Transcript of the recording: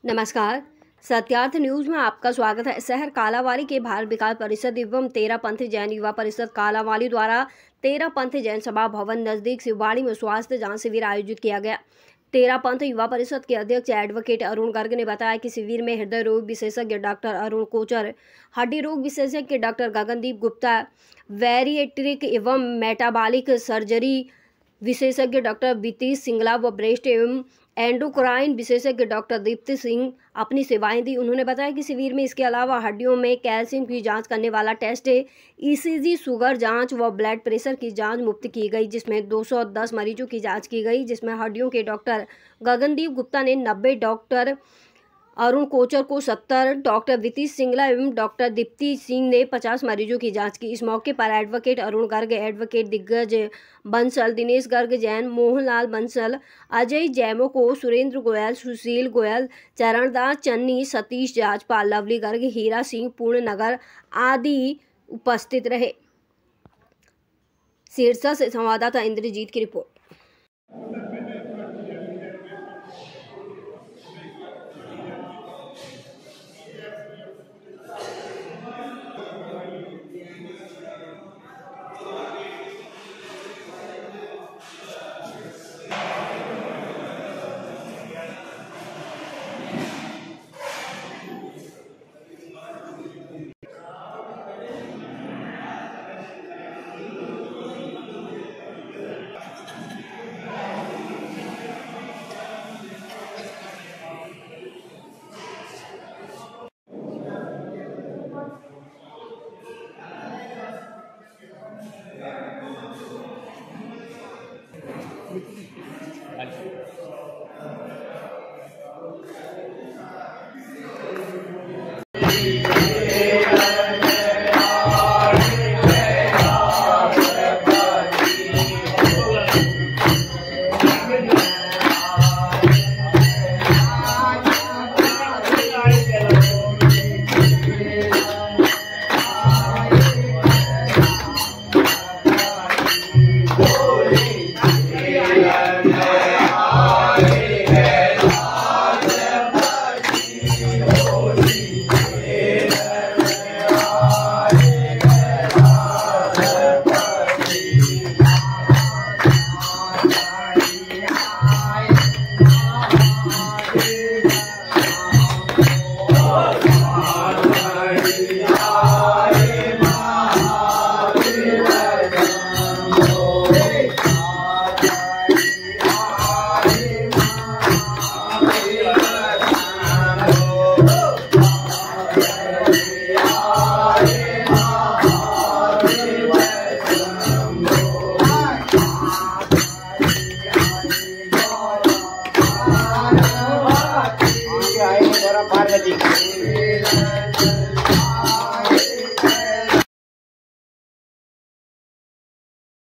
नमस्कार। सत्यार्थ न्यूज में आपका स्वागत है। शहर कालावाली के भारत विकास परिषद एवं तेरापंथी जैन युवा परिषद कालावाली द्वारा तेरापंथी जैन सभा भवन नजदीक शिववाड़ी में स्वास्थ्य जांच शिविर आयोजित किया गया। तेरापंथ युवा परिषद के अध्यक्ष एडवोकेट अरुण गर्ग ने बताया कि शिविर में हृदय रोग विशेषज्ञ डॉक्टर अरुण कोचर, हड्डी रोग विशेषज्ञ डॉक्टर गगनदीप गुप्ता, बैरिएट्रिक एवं मेटाबॉलिक सर्जरी विशेषज्ञ डॉक्टर बीतीश सिंगला व ब्रेस्ट एवं एंडोक्राइन विशेषज्ञ डॉक्टर दीप्ति सिंह अपनी सेवाएं दी। उन्होंने बताया कि शिविर में इसके अलावा हड्डियों में कैल्शियम की जांच करने वाला टेस्ट, ईसीजी, शुगर जांच व ब्लड प्रेशर की जांच मुफ्त की गई, जिसमें 210 मरीजों की जांच की गई, जिसमें हड्डियों के डॉक्टर गगनदीप गुप्ता ने 90, डॉक्टर अरुण कोचर को 70, डॉक्टर बीतीश सिंगला एवं डॉक्टर दीप्ति सिंह ने 50 मरीजों की जांच की। इस मौके पर एडवोकेट अरुण गर्ग, एडवोकेट दिग्गज बंसल, दिनेश गर्ग जैन, मोहनलाल बंसल, अजय जैमोको, सुरेंद्र गोयल, सुशील गोयल, चरणदास चन्नी, सतीश जाजपाल, लवली गर्ग, हीरा सिंह, पूर्णनगर आदि उपस्थित रहे। सिरसा से संवाददाता इंद्रजीत की रिपोर्ट।